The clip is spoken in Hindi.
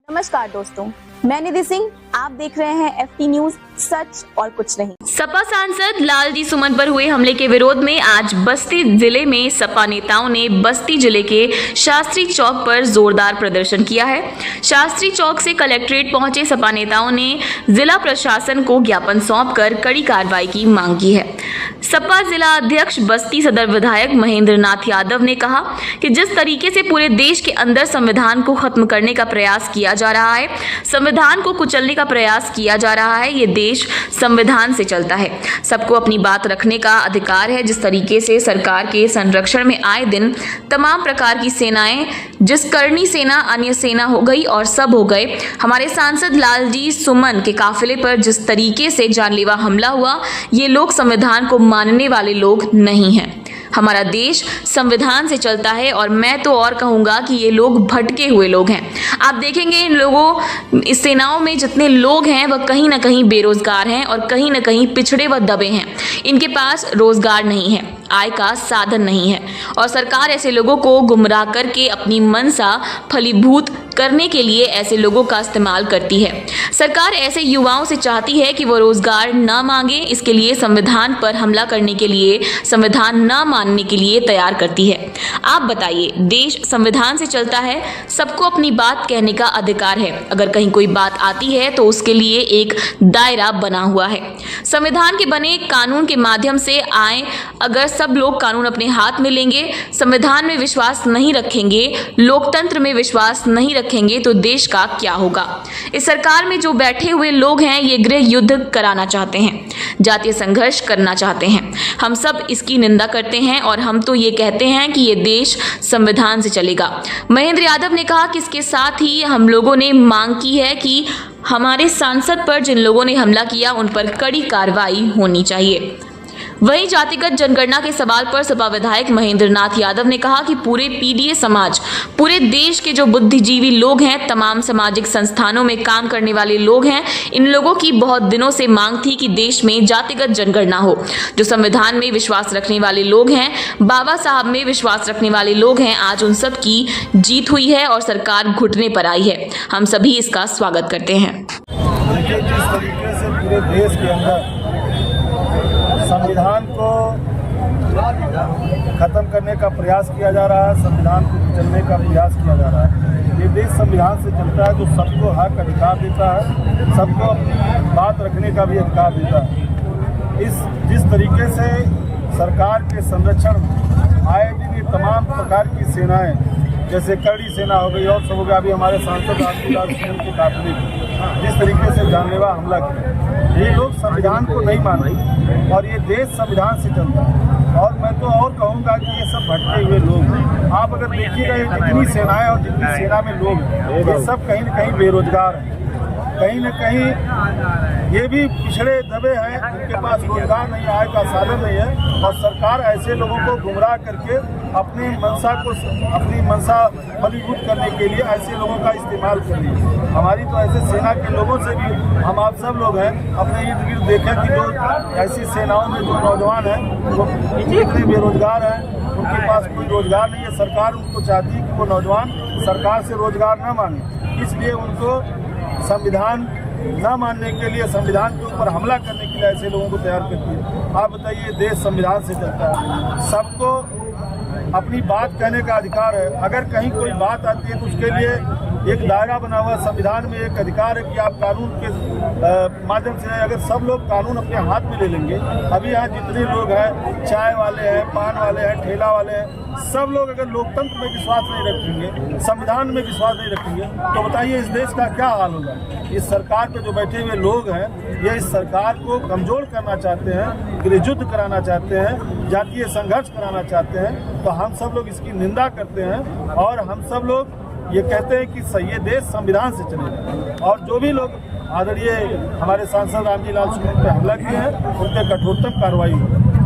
नमस्कार दोस्तों, मैं निधि सिंह। आप देख रहे हैं FT न्यूज, सच और कुछ नहीं। सपा सांसद लालजी सुमन पर हुए हमले के विरोध में आज बस्ती जिले में सपा नेताओं ने बस्ती जिले के शास्त्री चौक पर जोरदार प्रदर्शन किया है। शास्त्री चौक से कलेक्ट्रेट पहुंचे सपा नेताओं ने जिला प्रशासन को ज्ञापन सौंपकर कड़ी कार्रवाई की मांग की है। सपा जिला अध्यक्ष बस्ती सदर विधायक महेंद्र नाथ यादव ने कहा कि जिस तरीके से पूरे देश के अंदर संविधान को खत्म करने का प्रयास किया जा रहा है, संविधान को कुचलने का प्रयास किया जा रहा है, ये देश संविधान से चलता है। सबको अपनी बात रखने का अधिकार है। जिस तरीके से सरकार के संरक्षण में आए दिन तमाम प्रकार की सेनाएं, जिस करनी सेना, अन्य सेना हो गई और सब हो गए, हमारे सांसद लालजी सुमन के काफिले पर जिस तरीके से जानलेवा हमला हुआ, ये लोग संविधान को मानने वाले लोग नहीं हैं। हमारा देश संविधान से चलता है और मैं तो और कहूंगा कि ये लोग भटके हुए लोग हैं। आप देखेंगे इन लोगों, इस सेनाओं में जितने लोग हैं वह कहीं ना कहीं बेरोजगार हैं और कहीं ना कहीं पिछड़े व दबे हैं। इनके पास रोजगार नहीं है, आय का साधन नहीं है और सरकार ऐसे लोगों को गुमराह करके अपनी मनसा फलीभूत करने के लिए ऐसे लोगों का इस्तेमाल करती है। सरकार ऐसे युवाओं से चाहती है कि वो रोजगार न मांगे, इसके लिए संविधान पर हमला करने के लिए, संविधान न मानने के लिए तैयार करती है। आप बताइए, देश संविधान से चलता है, सबको अपनी बात कहने का अधिकार है। अगर कहीं कोई बात आती है तो उसके लिए एक दायरा बना हुआ है। संविधान के बने कानून के माध्यम से आए, अगर सब लोग कानून अपने हाथ में लेंगे, संविधान में विश्वास नहीं रखेंगे, लोकतंत्र में विश्वास नहीं रखेंगे तो देश का क्या होगा। इस सरकार में जो बैठे हुए लोग हैं ये गृह युद्ध कराना चाहते हैं, जातीय संघर्ष करना चाहते हैं। हम सब इसकी निंदा करते हैं और हम तो ये कहते हैं कि ये देश संविधान से चलेगा। महेंद्र यादव ने कहा कि इसके साथ ही हम लोगों ने मांग की है कि हमारे सांसद पर जिन लोगों ने हमला किया उन पर कड़ी कार्रवाई होनी चाहिए। वहीं जातिगत जनगणना के सवाल पर सपा विधायक महेंद्र नाथ यादव ने कहा कि पूरे पीडीए समाज, पूरे देश के जो बुद्धिजीवी लोग हैं, तमाम सामाजिक संस्थानों में काम करने वाले लोग हैं, इन लोगों की बहुत दिनों से मांग थी कि देश में जातिगत जनगणना हो। जो संविधान में विश्वास रखने वाले लोग हैं, बाबा साहब में विश्वास रखने वाले लोग हैं, आज उन सब की जीत हुई है और सरकार घुटने पर आई है। हम सभी इसका स्वागत करते हैं। जिस तरीके से पूरे देश के अंदर संविधान को खत्म करने का प्रयास किया जा रहा है, संविधान को कुचलने का प्रयास किया जा रहा है। ये देश संविधान से चलता है जो सबको हक अधिकार देता है, सबको अपनी बात रखने का भी अधिकार देता है। जिस तरीके से सरकार के संरक्षण आए दिन ये तमाम प्रकार की सेनाएं, जैसे करनी सेना हो गई और सब हो गया, अभी हमारे सांसद लालजी के काफिले जिस तरीके से जानलेवा हमला किया, ये लोग संविधान को नहीं मान रहे और ये देश संविधान से चलता है। और मैं तो और कहूँगा कि ये सब भटके हुए लोग हैं। आप अगर देखिएगा ये जितनी सेनाएं और जितनी सेना में लोग हैं, ये सब कहीं न कहीं बेरोजगार हैं, कहीं न कहीं ये भी पिछड़े दबे हैं, उनके पास रोजगार नहीं, आय का साधन नहीं है और सरकार ऐसे लोगों को गुमराह करके अपनी मनसा फलीभूत करने के लिए ऐसे लोगों का इस्तेमाल कर रही है। हमारी तो ऐसे सेना के लोगों से भी, हम आप सब लोग हैं, अपने इर्द गिर्द देखें कि जो ऐसी सेनाओं में जो नौजवान हैं वो इतने बेरोजगार हैं, उनके पास कोई रोजगार नहीं है। सरकार उनको चाहती है कि वो नौजवान सरकार से रोजगार न मांगे, इसलिए उनको संविधान न मानने के लिए, संविधान के ऊपर हमला करने के लिए ऐसे लोगों को तैयार करती है। आप बताइए, देश संविधान से चलता है, सबको अपनी बात कहने का अधिकार है। अगर कहीं कोई बात आती है तो उसके लिए एक दायरा बना हुआ संविधान में, एक अधिकार है कि आप कानून के माध्यम से, अगर सब लोग कानून अपने हाथ में ले लेंगे, अभी यहाँ जितने लोग हैं, चाय वाले हैं, पान वाले हैं, ठेला वाले हैं, सब लोग अगर लोकतंत्र में विश्वास नहीं रखेंगे, संविधान में विश्वास नहीं रखेंगे, तो बताइए इस देश का क्या हाल होगा। इस सरकार पे जो बैठे हुए लोग हैं, ये इस सरकार को कमजोर करना चाहते हैं, गृह युद्ध कराना चाहते हैं, जातीय संघर्ष कराना चाहते हैं। तो हम सब लोग इसकी निंदा करते हैं और हम सब लोग ये कहते हैं कि ये देश संविधान से चलेगा। और जो भी लोग आदरणीय हमारे सांसद लालजी सुमन पे हमला किए हैं, उन पर कठोरतम कार्रवाई होगी।